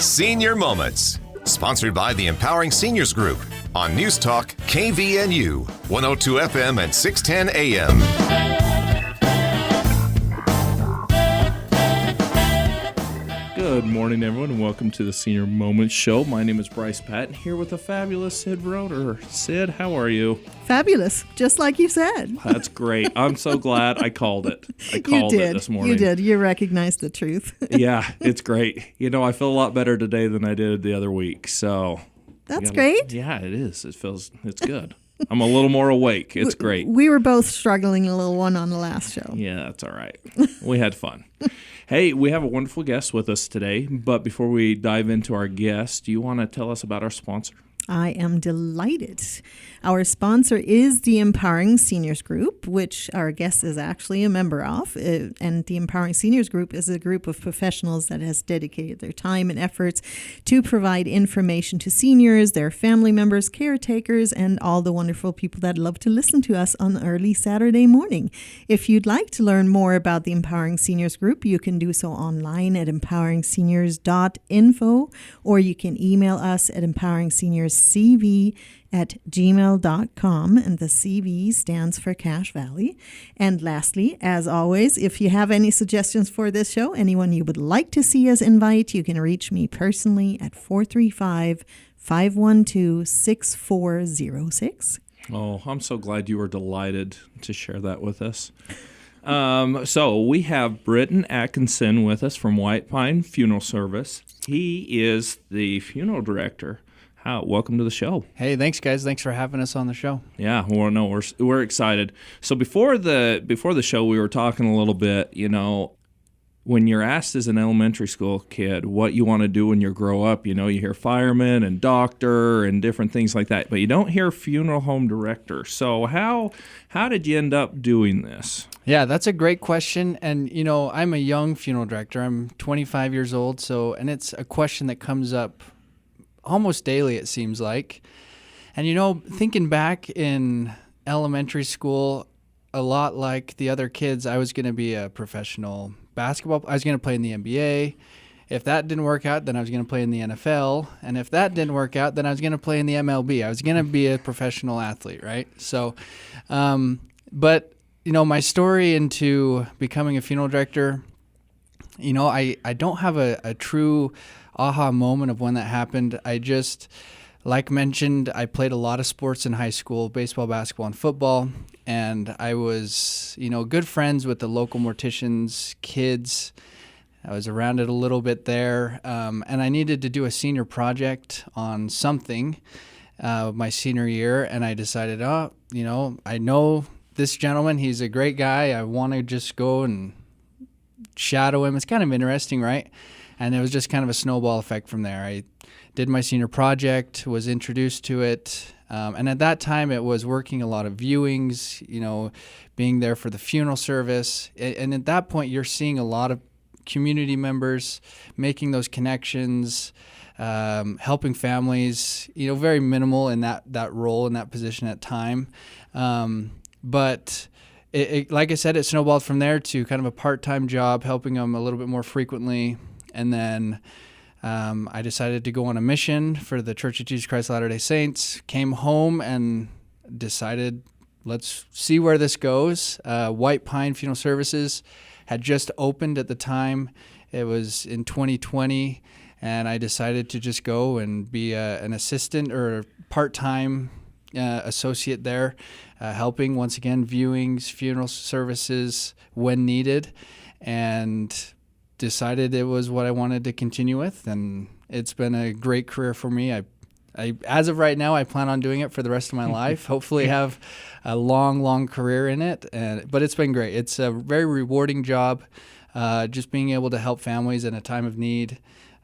Senior Moments, sponsored by the Empowering Seniors Group on News Talk KVNU, 102 FM and 610 AM. Good morning, everyone, and welcome to the Senior Moments Show. My name is Bryce Patton, here with the fabulous Sid Roeder. Sid, how are you? Fabulous, just like you said. That's great. I'm so glad I called it. I called it this morning. You did. You recognized the truth. Yeah, it's great. You know, I feel a lot better today than I did the other week. So that's great. Yeah, it is. It's good. I'm a little more awake. It's great. We were both struggling a little one on the last show. Yeah, that's all right. We had fun. Hey, we have a wonderful guest with us today, but before we dive into our guest, do you want to tell us about our sponsor? I am delighted. Our sponsor is the Empowering Seniors Group, which our guest is actually a member of. And the Empowering Seniors Group is a group of professionals that has dedicated their time and efforts to provide information to seniors, their family members, caretakers, and all the wonderful people that love to listen to us on early Saturday morning. If you'd like to learn more about the Empowering Seniors Group, you can do so online at empoweringseniors.info, or you can email us at empoweringseniorscv@gmail.com, and the CV stands for Cache Valley. And lastly, as always, if you have any suggestions for this show, anyone you would like to see us invite, you can reach me personally at 435-512-6406. Oh, I'm so glad you were delighted to share that with us. So we have Britton Atkinson with us from White Pine Funeral Service. He is the funeral director. Welcome to the show. Hey, thanks, guys. Thanks for having us on the show. Yeah, we're excited. So before the show, we were talking a little bit. You know, when you're asked as an elementary school kid what you want to do when you grow up, you know, you hear fireman and doctor and different things like that, but you don't hear funeral home director. So how did you end up doing this? Yeah, that's a great question. And, you know, I'm a young funeral director. I'm 25 years old. And it's a question that comes up almost daily, it seems like. And, you know, thinking back in elementary school, a lot like the other kids, I was going to be a professional basketball. I was going to play in the NBA. If that didn't work out, then I was going to play in the NFL. And if that didn't work out, then I was going to play in the MLB. I was going to be a professional athlete, right? So, but, you know, my story into becoming a funeral director, you know, I don't have a true aha moment of when that happened. I just, like mentioned, I played a lot of sports in high school, baseball, basketball, and football. And I was, you know, good friends with the local morticians' kids. I was around it a little bit there. And I needed to do a senior project on something my senior year. And I decided, you know, I know this gentleman. He's a great guy. I want to just go and shadow him. It's kind of interesting, right? And it was just kind of a snowball effect from there. I did my senior project, was introduced to it. And at that time, it was working a lot of viewings, you know, being there for the funeral service. And at that point, you're seeing a lot of community members making those connections, helping families, you know, very minimal in that role, in that position at time. But it, like I said, it snowballed from there to kind of a part-time job, helping them a little bit more frequently. And then I decided to go on a mission for the Church of Jesus Christ of Latter-day Saints, came home and decided, let's see where this goes. White Pine Funeral Services had just opened at the time. It was in 2020, and I decided to just go and be an assistant or part-time associate there, helping, once again, viewings, funeral services when needed, and decided it was what I wanted to continue with, and it's been a great career for me. I as of right now, I plan on doing it for the rest of my life. Hopefully have a long career in it, but it's been great. It's a very rewarding job, just being able to help families in a time of need.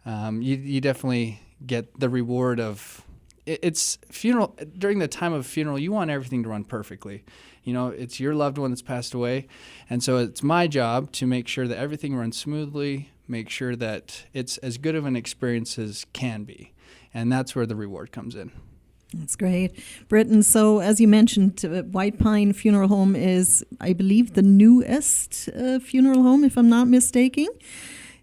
You definitely get the reward of it's funeral. During the time of funeral, you want everything to run perfectly. You know, it's your loved one that's passed away. And so it's my job to make sure that everything runs smoothly, make sure that it's as good of an experience as can be. And that's where the reward comes in. That's great. Britton, so as you mentioned, White Pine Funeral Home is, I believe, the newest funeral home, if I'm not mistaken.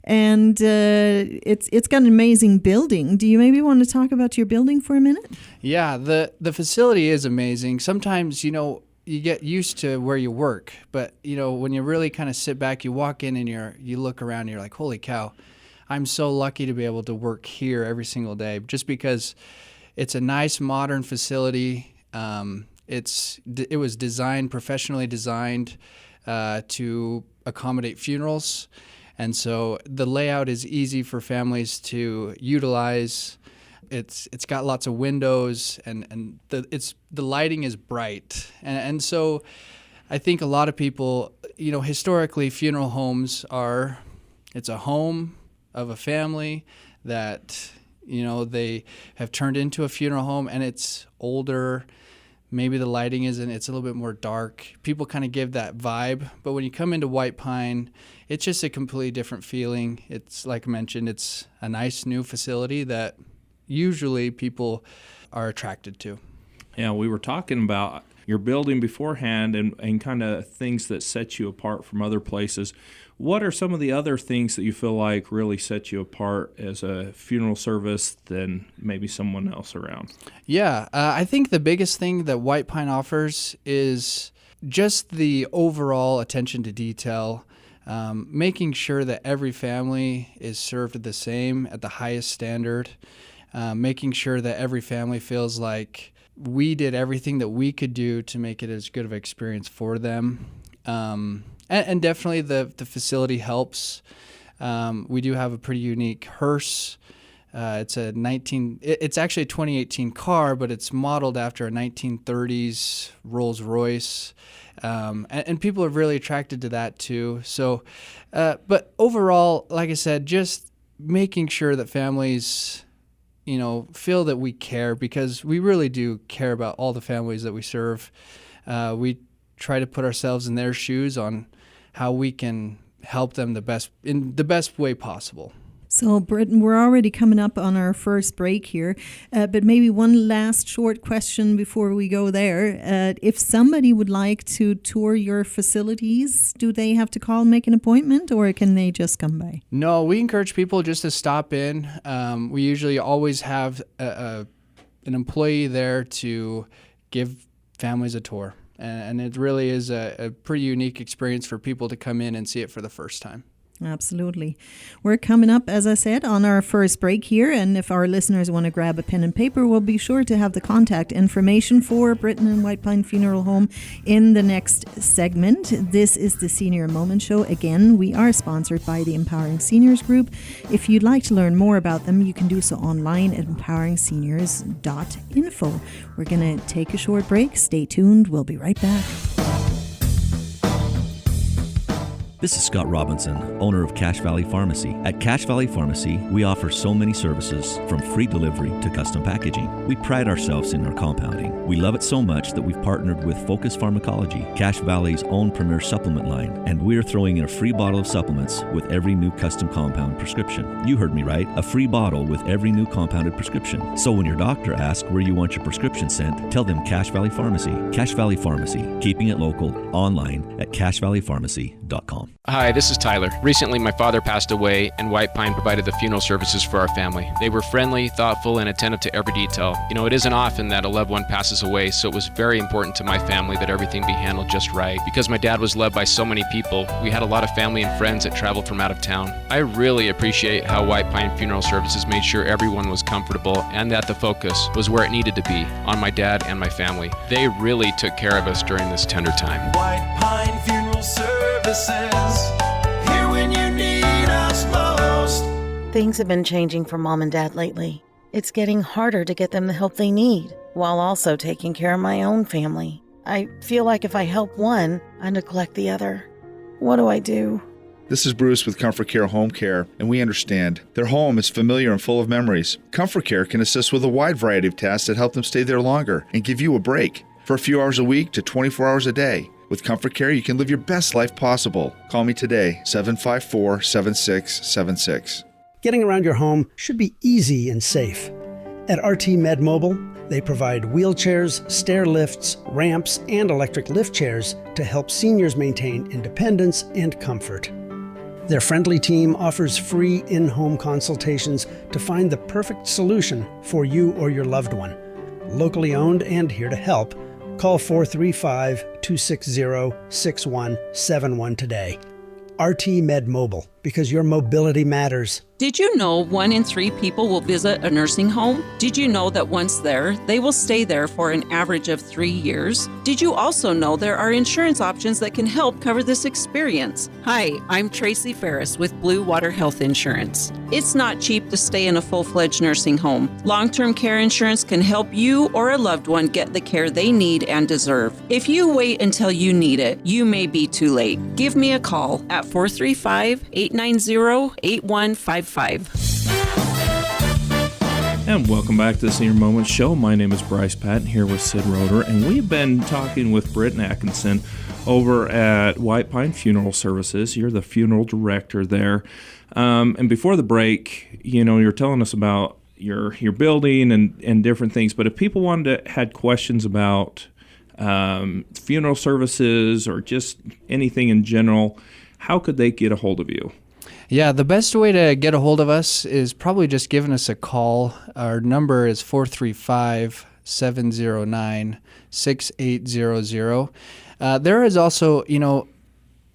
And it's got an amazing building. Do you maybe want to talk about your building for a minute? Yeah, the facility is amazing. Sometimes, you get used to where you work, but when you really kind of sit back, you walk in and you look around and you're like, holy cow, I'm so lucky to be able to work here every single day, just because it's a nice modern facility. It was professionally designed to accommodate funerals. And so the layout is easy for families to utilize. It's got lots of windows, and the lighting is bright. And so I think a lot of people, historically funeral homes it's a home of a family that, they have turned into a funeral home, and it's older. Maybe the lighting it's a little bit more dark. People kind of give that vibe. But when you come into White Pine, it's just a completely different feeling. It's, like I mentioned, it's a nice new facility that usually people are attracted to. Yeah, we were talking about your building beforehand and kind of things that set you apart from other places. What are some of the other things that you feel like really set you apart as a funeral service than maybe someone else around? Yeah, I think the biggest thing that White Pine offers is just the overall attention to detail, making sure that every family is served the same at the highest standard, making sure that every family feels like we did everything that we could do to make it as good of an experience for them. And definitely the facility helps. We do have a pretty unique hearse. It's actually a 2018 car, but it's modeled after a 1930s Rolls Royce. And people are really attracted to that too. So, but overall, like I said, just making sure that families, feel that we care, because we really do care about all the families that we serve. We try to put ourselves in their shoes on how we can help them in the best way possible. So, Britton, we're already coming up on our first break here, but maybe one last short question before we go there. If somebody would like to tour your facilities, do they have to call and make an appointment, or can they just come by? No, we encourage people just to stop in. We usually always have an employee there to give families a tour. And it really is a pretty unique experience for people to come in and see it for the first time. Absolutely. We're coming up, as I said, on our first break here. And if our listeners want to grab a pen and paper, we'll be sure to have the contact information for Britton and White Pine Funeral Home in the next segment. This is the Senior Moment Show. Again, we are sponsored by the Empowering Seniors Group. If you'd like to learn more about them, you can do so online at empoweringseniors.info. We're going to take a short break. Stay tuned. We'll be right back. This is Scott Robinson, owner of Cache Valley Pharmacy. At Cache Valley Pharmacy, we offer so many services, from free delivery to custom packaging. We pride ourselves in our compounding. We love it so much that we've partnered with Focus Pharmacology, Cache Valley's own premier supplement line, and we're throwing in a free bottle of supplements with every new custom compound prescription. You heard me right, a free bottle with every new compounded prescription. So when your doctor asks where you want your prescription sent, tell them Cache Valley Pharmacy. Cache Valley Pharmacy, keeping it local, online at cachevalleypharmacy.com. Hi, this is Tyler. Recently, my father passed away, and White Pine provided the funeral services for our family. They were friendly, thoughtful, and attentive to every detail. It isn't often that a loved one passes away, so it was very important to my family that everything be handled just right. Because my dad was loved by so many people, we had a lot of family and friends that traveled from out of town. I really appreciate how White Pine Funeral Services made sure everyone was comfortable and that the focus was where it needed to be, on my dad and my family. They really took care of us during this tender time. White Pine Funeral Services, here when you need us most. Things have been changing for Mom and Dad lately. It's getting harder to get them the help they need, while also taking care of my own family. I feel like if I help one, I neglect the other. What do I do? This is Bruce with Comfort Care Home Care, and we understand. Their home is familiar and full of memories. Comfort Care can assist with a wide variety of tasks that help them stay there longer and give you a break. For a few hours a week to 24 hours a day. With Comfort Care, you can live your best life possible. Call me today, 754-7676. Getting around your home should be easy and safe. At RT Med Mobile, they provide wheelchairs, stair lifts, ramps, and electric lift chairs to help seniors maintain independence and comfort. Their friendly team offers free in-home consultations to find the perfect solution for you or your loved one. Locally owned and here to help. Call 435-260-6171 today. RT Med Mobile, because your mobility matters. Did you know 1 in 3 people will visit a nursing home? Did you know that once there, they will stay there for an average of 3 years? Did you also know there are insurance options that can help cover this experience? Hi, I'm Tracy Ferris with Blue Water Health Insurance. It's not cheap to stay in a full-fledged nursing home. Long-term care insurance can help you or a loved one get the care they need and deserve. If you wait until you need it, you may be too late. Give me a call at 435-890-8155. And welcome back to the Senior Moments Show. My name is Bryce Patton here with Sid Roeder, and we've been talking with Britt Atkinson over at White Pine Funeral Services. You're the funeral director there. And before the break, you're telling us about your building and different things. But if people had questions about funeral services or just anything in general, how could they get a hold of you? Yeah, the best way to get a hold of us is probably just giving us a call. Our number is 435-709-6800. There is also,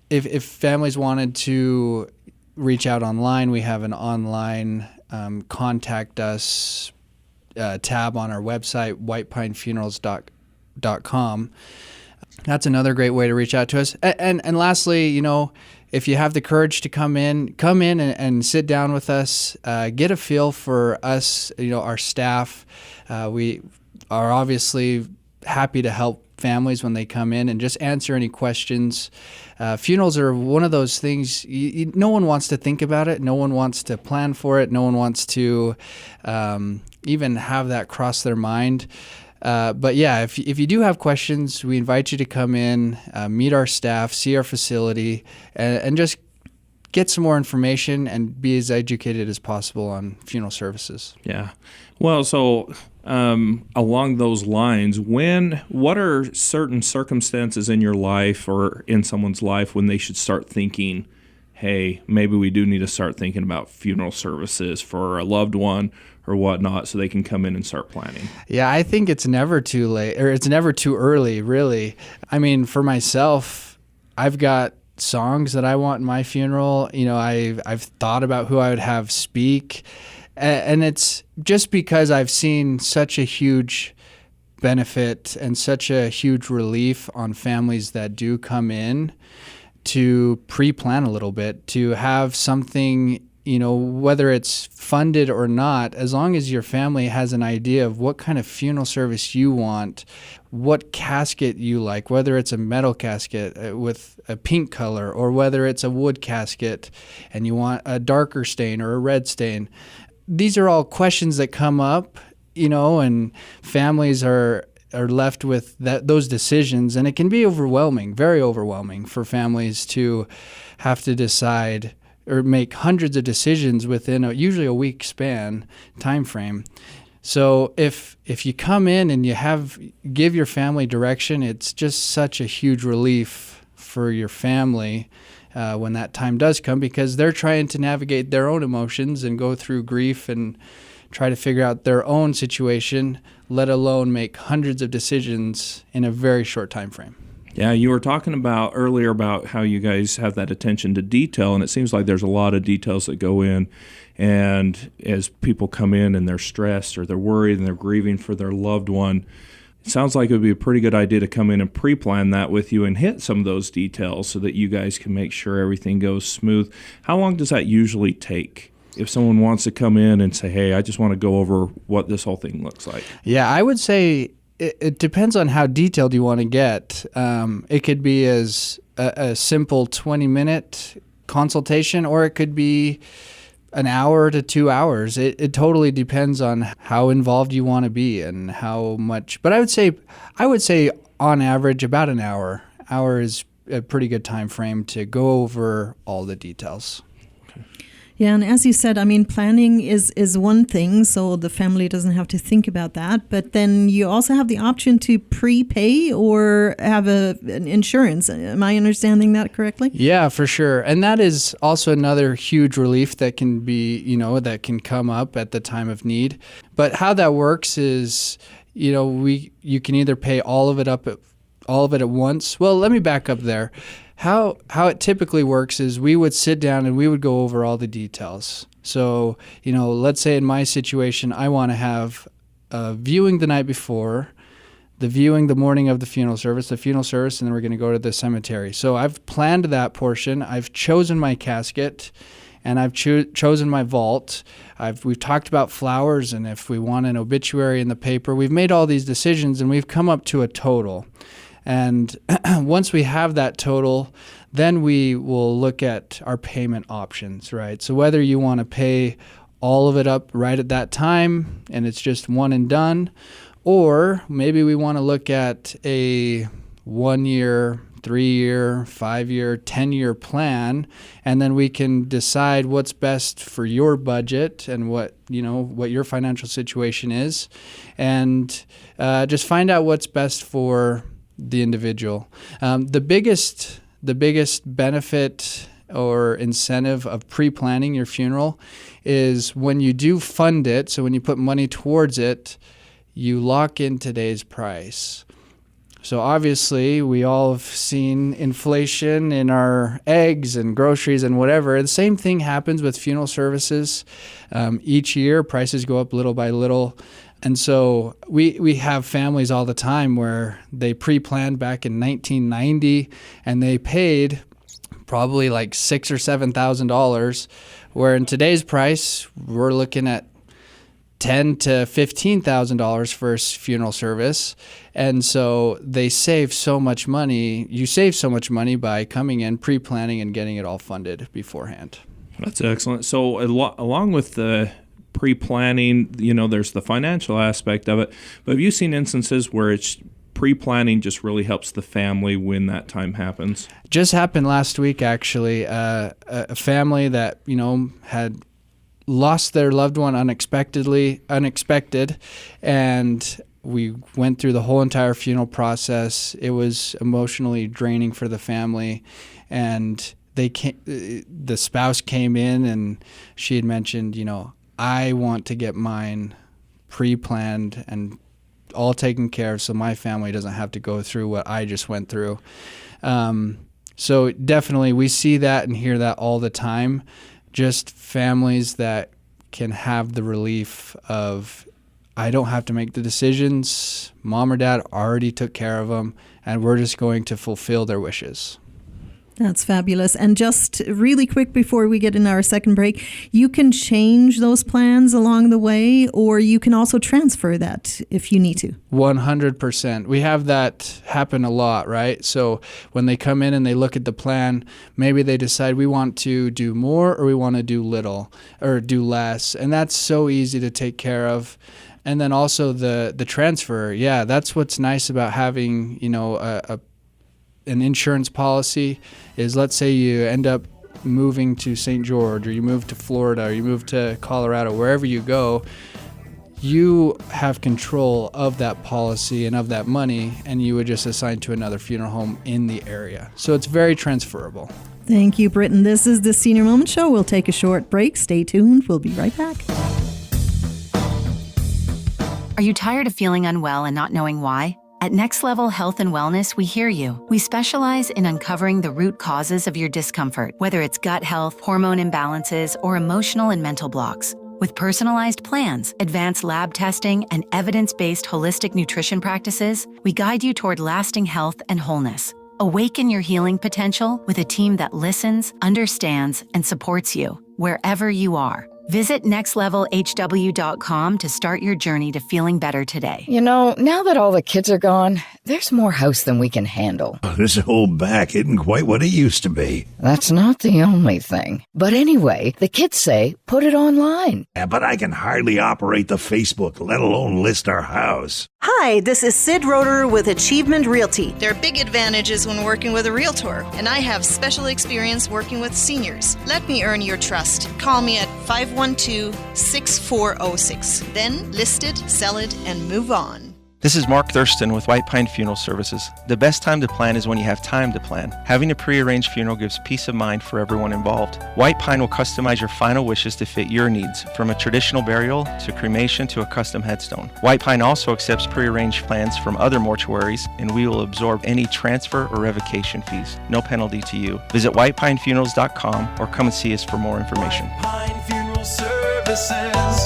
if families wanted to reach out online, we have an online contact us tab on our website, whitepinefunerals.com. That's another great way to reach out to us. And lastly, if you have the courage to come in and sit down with us, get a feel for us, our staff. We are obviously happy to help families when they come in and just answer any questions. Funerals are one of those things, no one wants to think about it. No one wants to plan for it. No one wants to even have that cross their mind. But yeah, if you do have questions, we invite you to come in, meet our staff, see our facility, and just get some more information and be as educated as possible on funeral services. Yeah. Well, so along those lines, what are certain circumstances in your life or in someone's life when they should start thinking, hey, maybe we do need to start thinking about funeral services for a loved one or whatnot, so they can come in and start planning? Yeah, I think it's never too late, or it's never too early, really. I mean, for myself, I've got songs that I want in my funeral. I've thought about who I would have speak, and it's just because I've seen such a huge benefit and such a huge relief on families that do come in to pre-plan a little bit, to have something, whether it's funded or not, as long as your family has an idea of what kind of funeral service you want, what casket you like, whether it's a metal casket with a pink color or whether it's a wood casket and you want a darker stain or a red stain. These are all questions that come up, and families are left with those decisions, and it can be overwhelming, very overwhelming for families to have to decide or make hundreds of decisions within usually a week span time frame. So if you come in and give your family direction, it's just such a huge relief for your family when that time does come, because they're trying to navigate their own emotions and go through grief and try to figure out their own situation, let alone make hundreds of decisions in a very short time frame. Yeah, you were talking earlier about how you guys have that attention to detail, and it seems like there's a lot of details that go in. And as people come in and they're stressed or they're worried and they're grieving for their loved one, it sounds like it would be a pretty good idea to come in and pre-plan that with you and hit some of those details so that you guys can make sure everything goes smooth. How long does that usually take? If someone wants to come in and say, hey, I just want to go over what this whole thing looks like. Yeah, I would say it depends on how detailed you want to get. It could be as a simple 20-minute consultation, or it could be an hour to 2 hours. It totally depends on how involved you want to be and how much. But I would say on average about an hour. Hour is a pretty good time frame to go over all the details. Yeah, and as you said, I mean, planning is one thing, so the family doesn't have to think about that. But then you also have the option to prepay or have an insurance. Am I understanding that correctly? Yeah, for sure. And that is also another huge relief that can be, that can come up at the time of need. But how that works is, you can either pay all of it at once. Well, let me back up there. How it typically works is we would sit down and we would go over all the details. So, let's say in my situation, I want to have a viewing the night before, the viewing the morning of the funeral service, and then we're going to go to the cemetery. So I've planned that portion. I've chosen my casket, and I've chosen my vault. We've talked about flowers and if we want an obituary in the paper. We've made all these decisions, and we've come up to a total. And once we have that total, then we will look at our payment options, right? So whether you want to pay all of it up right at that time and it's just one and done, or maybe we want to look at a 1 year, 3 year, 5 year, 10-year plan, and then we can decide what's best for your budget and what your financial situation is, and just find out what's best for the individual. The biggest benefit or incentive of pre-planning your funeral is when you do fund it, so when you put money towards it, you lock in today's price. So obviously we all have seen inflation in our eggs and groceries and whatever. The same thing happens with funeral services. Each year prices go up little by little. And so we have families all the time where they pre-planned back in 1990 and they paid probably like $6,000 or $7,000, where in today's price we're looking at $10,000 to $15,000 for a funeral service. And so they save so much money. You save so much money by coming in, pre-planning, and getting it all funded beforehand. That's excellent. So along with the pre-planning, there's the financial aspect of it. But have you seen instances where it's pre-planning just really helps the family when that time happens? Just happened last week, actually. A family that, had lost their loved one unexpected, and we went through the whole entire funeral process. It was emotionally draining for the family, and the spouse came in and she had mentioned, I want to get mine pre-planned and all taken care of so my family doesn't have to go through what I just went through. So definitely we see that and hear that all the time. Just families that can have the relief of, I don't have to make the decisions. Mom or dad already took care of them, and we're just going to fulfill their wishes. That's fabulous. And just really quick before we get in our second break, you can change those plans along the way, or you can also transfer that if you need to. 100%. We have that happen a lot, right? So when they come in and they look at the plan, maybe they decide we want to do more or we want to do little or do less. And that's so easy to take care of. And then also the transfer. Yeah, that's what's nice about having, an insurance policy is, let's say you end up moving to St. George, or you move to Florida, or you move to Colorado, wherever you go, you have control of that policy and of that money, and you would just assign to another funeral home in the area. So it's very transferable. Thank you, Britton. This is the Senior Moment Show. We'll take a short break. Stay tuned. We'll be right back. Are you tired of feeling unwell and not knowing why? At Next Level Health and Wellness, we hear you. We specialize in uncovering the root causes of your discomfort, whether it's gut health, hormone imbalances, or emotional and mental blocks. With personalized plans, advanced lab testing, and evidence-based holistic nutrition practices, we guide you toward lasting health and wholeness. Awaken your healing potential with a team that listens, understands, and supports you wherever you are. Visit nextlevelhw.com to start your journey to feeling better today. You know, now that all the kids are gone, there's more house than we can handle. This old back isn't quite what it used to be. That's not the only thing. But anyway, the kids say, put it online. Yeah, but I can hardly operate the Facebook, let alone list our house. Hi, this is Sid Roeder with Achievement Realty. There are big advantages when working with a realtor, and I have special experience working with seniors. Let me earn your trust. Call me at 512-6406. Then list it, sell it, and move on. This is Mark Thurston with White Pine Funeral Services. The best time to plan is when you have time to plan. Having a pre-arranged funeral gives peace of mind for everyone involved. White Pine will customize your final wishes to fit your needs, from a traditional burial to cremation to a custom headstone. White Pine also accepts pre-arranged plans from other mortuaries, and we will absorb any transfer or revocation fees. No penalty to you. Visit whitepinefunerals.com or come and see us for more information. White Pine Funeral Services,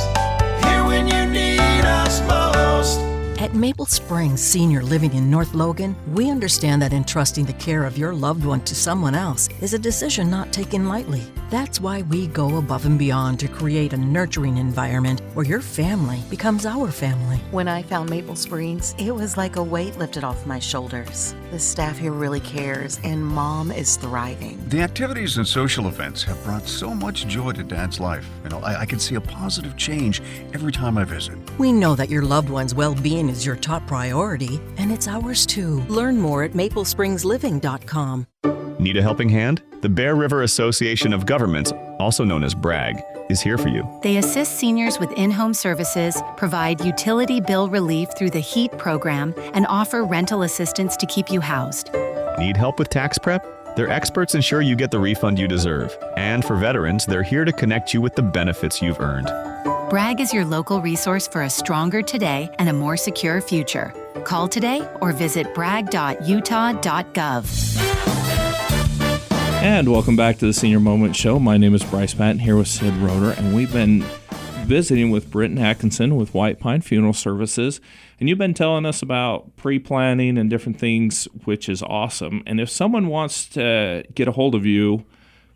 here when you need us most. At Maple Springs Senior Living in North Logan, we understand that entrusting the care of your loved one to someone else is a decision not taken lightly. That's why we go above and beyond to create a nurturing environment where your family becomes our family. When I found Maple Springs, it was like a weight lifted off my shoulders. The staff here really cares, and Mom is thriving. The activities and social events have brought so much joy to Dad's life. I can see a positive change every time I visit. We know that your loved one's well-being is your top priority, and it's ours too. Learn more at maplesprings.living.com. Need a helping hand? The Bear River Association of Governments, also known as BRAG, is here for you. They assist seniors with in-home services, provide utility bill relief through the HEAT program, and offer rental assistance to keep you housed. Need help with tax prep? Their experts ensure you get the refund you deserve. And for veterans, they're here to connect you with the benefits you've earned. BRAG is your local resource for a stronger today and a more secure future. Call today or visit brag.utah.gov. And welcome back to the Senior Moment Show. My name is Bryce Patton here with Sid Roeder, and we've been visiting with Britton Atkinson with White Pine Funeral Services. And you've been telling us about pre-planning and different things, which is awesome. And if someone wants to get a hold of you,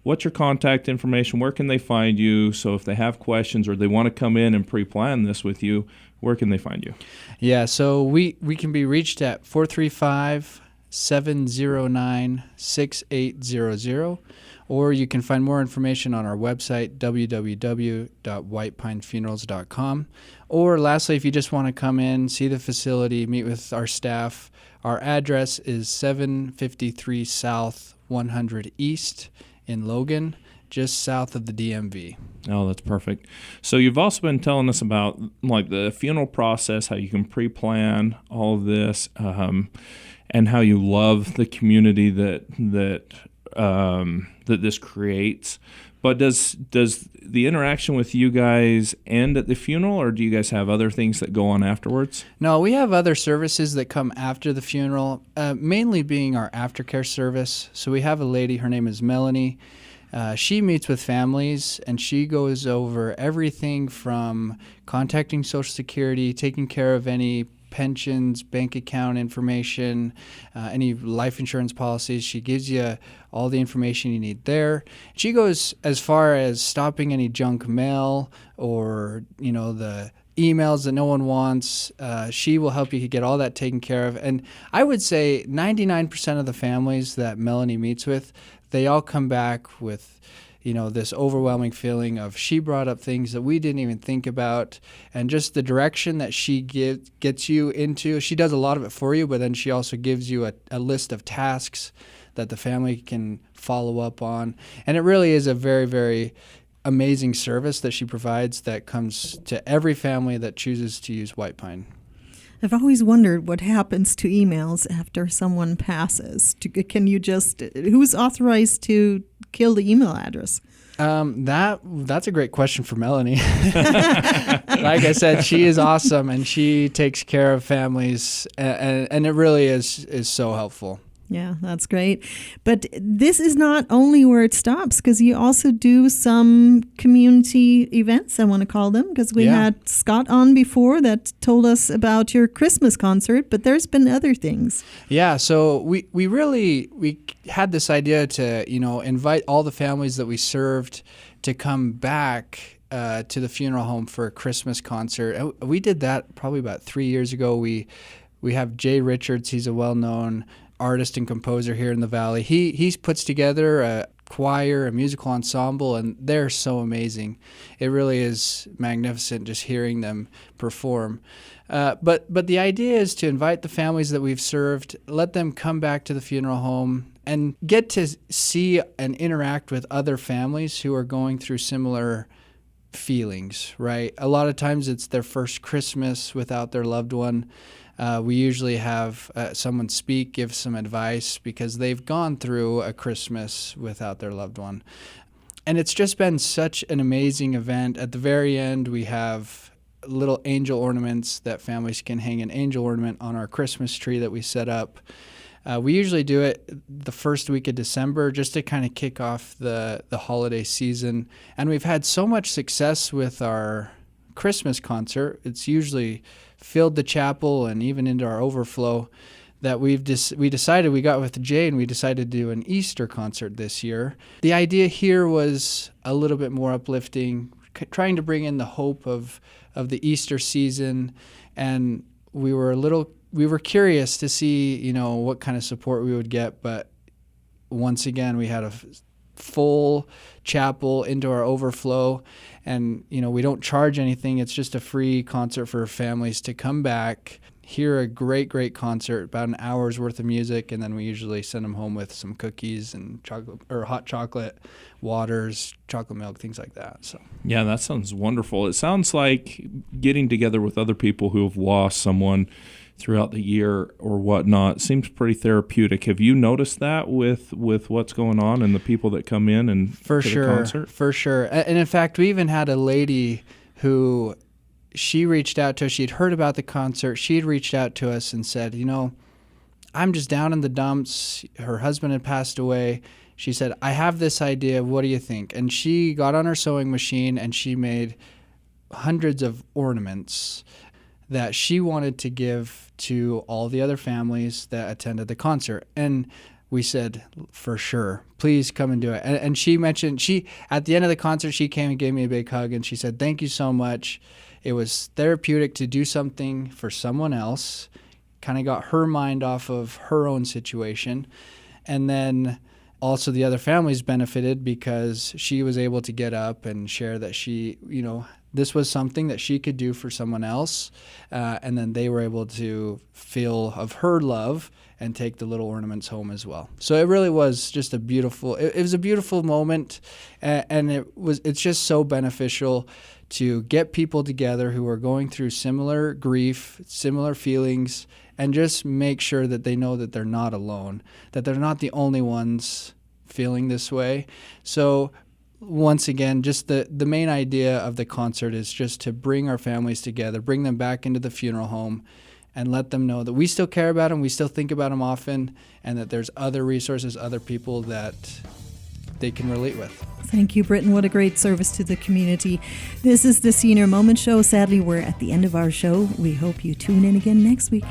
what's your contact information? Where can they find you? So if they have questions or they want to come in and pre-plan this with you, where can they find you? Yeah, so we can be reached at 435-709-6800, or you can find more information on our website, www.whitepinefunerals.com. Or lastly, if you just want to come in, see the facility, meet with our staff, our address is 753 South 100 East in Logan, just south of the DMV. Oh, that's perfect. So you've also been telling us about like the funeral process, how you can pre-plan all of this, and how you love the community that this creates. But does the interaction with you guys end at the funeral, or do you guys have other things that go on afterwards? No, we have other services that come after the funeral, mainly being our aftercare service. So we have a lady, her name is Melanie. She meets with families, and she goes over everything from contacting Social Security, taking care of any pensions, bank account information, any life insurance policies. She gives you all the information you need there. She goes as far as stopping any junk mail or, the emails that no one wants. She will help you get all that taken care of. And I would say 99% of the families that Melanie meets with, they all come back with this overwhelming feeling of she brought up things that we didn't even think about, and just the direction that she gets you into. She does a lot of it for you, but then she also gives you a list of tasks that the family can follow up on. And it really is a very, very amazing service that she provides that comes to every family that chooses to use White Pine. I've always wondered what happens to emails after someone passes. Who's authorized to kill the email address? That's a great question for Melanie. Like I said, she is awesome, and she takes care of families, and it really is so helpful. Yeah, that's great. But this is not only where it stops, because you also do some community events, I want to call them, because we had Scott on before that told us about your Christmas concert, but there's been other things. Yeah, so we had this idea to, invite all the families that we served to come back to the funeral home for a Christmas concert. And we did that probably about 3 years ago. We have Jay Richards. He's a well-known artist and composer here in the Valley. He puts together a choir, a musical ensemble, and they're so amazing. It really is magnificent just hearing them perform. But the idea is to invite the families that we've served, let them come back to the funeral home, and get to see and interact with other families who are going through similar feelings, right? A lot of times it's their first Christmas without their loved one. We usually have someone speak, give some advice because they've gone through a Christmas without their loved one. And it's just been such an amazing event. At the very end, we have little angel ornaments that families can hang an angel ornament on our Christmas tree that we set up. We usually do it the first week of December just to kind of kick off the holiday season. And we've had so much success with our Christmas concert. It's usually filled the chapel and even into our overflow that we got with Jay and we decided to do an Easter concert this year. The idea here was a little bit more uplifting, trying to bring in the hope of the Easter season, and we were curious to see, what kind of support we would get, but once again, we had a full chapel into our overflow, and we don't charge anything. It's just a free concert for families to come back, hear a great concert, about an hour's worth of music, and then we usually send them home with some cookies and chocolate or hot chocolate, waters, chocolate milk, things like that. So yeah, that sounds wonderful. It sounds like getting together with other people who have lost someone throughout the year or whatnot seems pretty therapeutic. Have you noticed that with what's going on and the people that come in and the concert? For sure. And in fact, we even had a lady who she reached out to us. She'd heard about the concert. She'd reached out to us and said, I'm just down in the dumps. Her husband had passed away. She said, I have this idea. What do you think? And she got on her sewing machine and she made hundreds of ornaments that she wanted to give to all the other families that attended the concert. And we said, for sure, please come and do it. And she mentioned, at the end of the concert, she came and gave me a big hug and she said, thank you so much. It was therapeutic to do something for someone else, kind of got her mind off of her own situation. And then also the other families benefited because she was able to get up and share that she, this was something that she could do for someone else, and then they were able to feel of her love and take the little ornaments home as well. So it really was just it was a beautiful moment, and it's just so beneficial to get people together who are going through similar grief, similar feelings, and just make sure that they know that they're not alone, that they're not the only ones feeling this way. So once again, just the main idea of the concert is just to bring our families together, bring them back into the funeral home, and let them know that we still care about them, we still think about them often, and that there's other resources, other people that they can relate with. Thank you, Britton. What a great service to the community. This is the Senior Moment Show. Sadly, we're at the end of our show. We hope you tune in again next week.